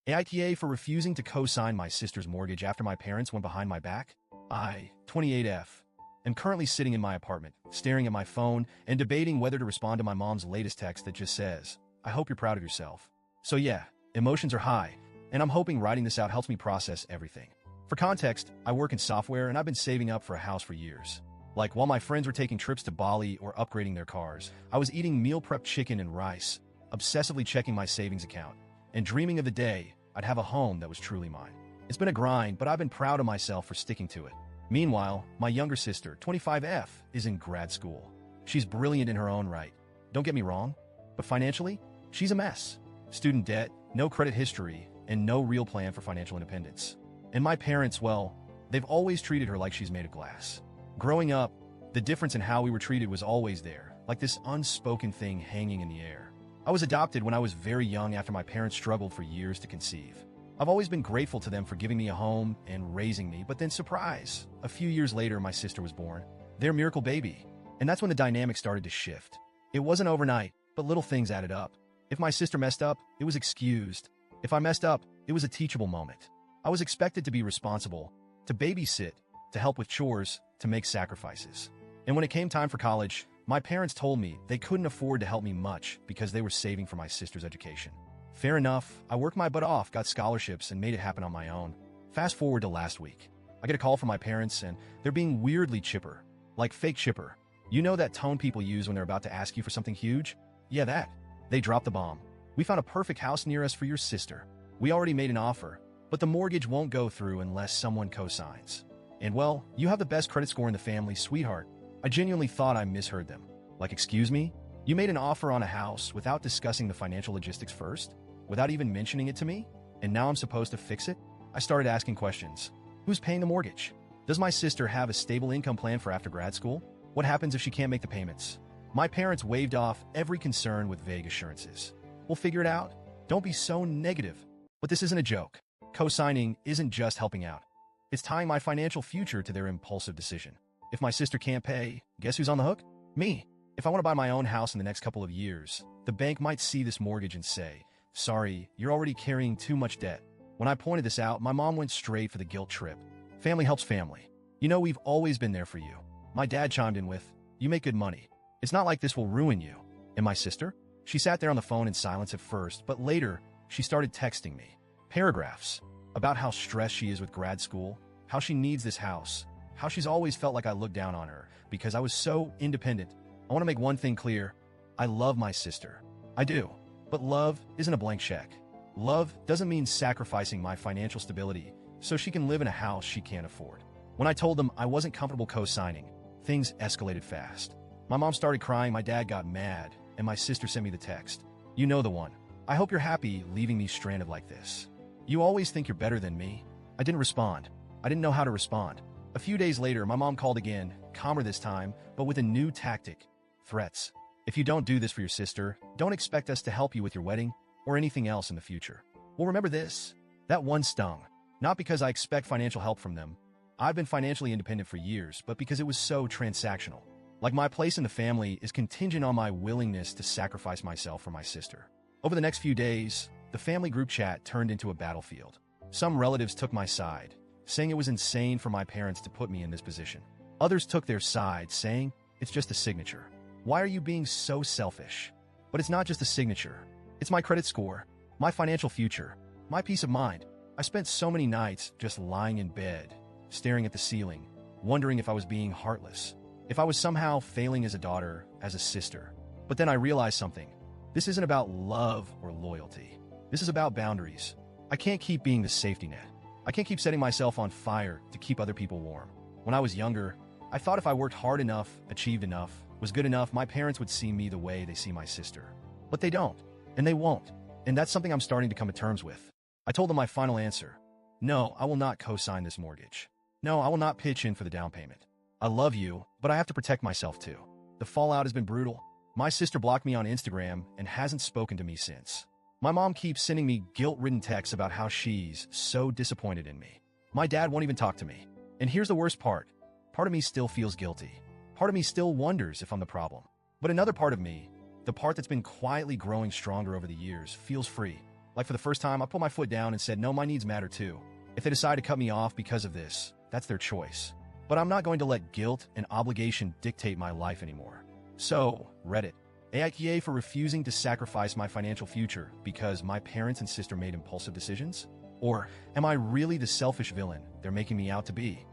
AITA for refusing to co-sign my sister's mortgage after my parents went behind my back? I, 28F, am currently sitting in my apartment, staring at my phone and debating whether to respond to my mom's latest text that just says, "I hope you're proud of yourself." So yeah, emotions are high, and I'm hoping writing this out helps me process everything. For context, I work in software and I've been saving up for a house for years. Like while my friends were taking trips to Bali or upgrading their cars, I was eating meal prep chicken and rice, obsessively checking my savings account, and dreaming of the day I'd have a home that was truly mine. It's been a grind, but I've been proud of myself for sticking to it. Meanwhile, my younger sister, 25F, is in grad school. She's brilliant in her own right. Don't get me wrong, but financially, she's a mess. Student debt, no credit history, and no real plan for financial independence. And my parents, well, they've always treated her like she's made of glass. Growing up, the difference in how we were treated was always there, like this unspoken thing hanging in the air. I was adopted when I was very young after my parents struggled for years to conceive. I've always been grateful to them for giving me a home and raising me, but then surprise, a few years later my sister was born. Their miracle baby. And that's when the dynamic started to shift. It wasn't overnight, but little things added up. If my sister messed up, it was excused. If I messed up, it was a teachable moment. I was expected to be responsible, to babysit, to help with chores, to make sacrifices. And when it came time for college, my parents told me they couldn't afford to help me much because they were saving for my sister's education. Fair enough, I worked my butt off, got scholarships, and made it happen on my own. Fast forward to last week. I get a call from my parents, and they're being weirdly chipper. Like fake chipper. You know that tone people use when they're about to ask you for something huge? Yeah, that. They dropped the bomb. "We found a perfect house near us for your sister. We already made an offer, but the mortgage won't go through unless someone co-signs. And well, you have the best credit score in the family, sweetheart." I genuinely thought I misheard them. Like, excuse me? You made an offer on a house without discussing the financial logistics first? Without even mentioning it to me? And now I'm supposed to fix it? I started asking questions. Who's paying the mortgage? Does my sister have a stable income plan for after grad school? What happens if she can't make the payments? My parents waved off every concern with vague assurances. "We'll figure it out. Don't be so negative." But this isn't a joke. Co-signing isn't just helping out. It's tying my financial future to their impulsive decision. If my sister can't pay, guess who's on the hook? Me. If I want to buy my own house in the next couple of years, the bank might see this mortgage and say, "Sorry, you're already carrying too much debt." When I pointed this out, my mom went straight for the guilt trip. Family helps family. "You know, we've always been there for you." My dad chimed in with, "You make good money. It's not like this will ruin you." And my sister? She sat there on the phone in silence at first, but later, she started texting me. Paragraphs about how stressed she is with grad school, how she needs this house, how she's always felt like I looked down on her because I was so independent. I want to make one thing clear. I love my sister. I do. But love isn't a blank check. Love doesn't mean sacrificing my financial stability so she can live in a house she can't afford. When I told them I wasn't comfortable co-signing, things escalated fast. My mom started crying, my dad got mad, and my sister sent me the text. "You know the one. I hope you're happy leaving me stranded like this. You always think you're better than me." I didn't respond. I didn't know how to respond. A few days later, my mom called again, calmer this time, but with a new tactic. Threats. "If you don't do this for your sister, don't expect us to help you with your wedding or anything else in the future." Well, remember this. That one stung. Not because I expect financial help from them. I've been financially independent for years, but because it was so transactional. Like my place in the family is contingent on my willingness to sacrifice myself for my sister. Over the next few days, the family group chat turned into a battlefield. Some relatives took my side, saying it was insane for my parents to put me in this position. Others took their side, saying, "It's just a signature. Why are you being so selfish?" But it's not just a signature. It's my credit score, my financial future, my peace of mind. I spent so many nights just lying in bed, staring at the ceiling, wondering if I was being heartless, if I was somehow failing as a daughter, as a sister. But then I realized something. This isn't about love or loyalty. This is about boundaries. I can't keep being the safety net. I can't keep setting myself on fire to keep other people warm. When I was younger, I thought if I worked hard enough, achieved enough, was good enough, my parents would see me the way they see my sister. But they don't, and they won't. And that's something I'm starting to come to terms with. I told them my final answer. No, I will not co-sign this mortgage. No, I will not pitch in for the down payment. I love you, but I have to protect myself too. The fallout has been brutal. My sister blocked me on Instagram and hasn't spoken to me since. My mom keeps sending me guilt-ridden texts about how she's so disappointed in me. My dad won't even talk to me. And here's the worst part. Part of me still feels guilty. Part of me still wonders if I'm the problem. But another part of me, the part that's been quietly growing stronger over the years, feels free. Like for the first time, I put my foot down and said, no, my needs matter too. If they decide to cut me off because of this, that's their choice. But I'm not going to let guilt and obligation dictate my life anymore. So, Reddit. AITA for refusing to sacrifice my financial future because my parents and sister made impulsive decisions? Or am I really the selfish villain they're making me out to be?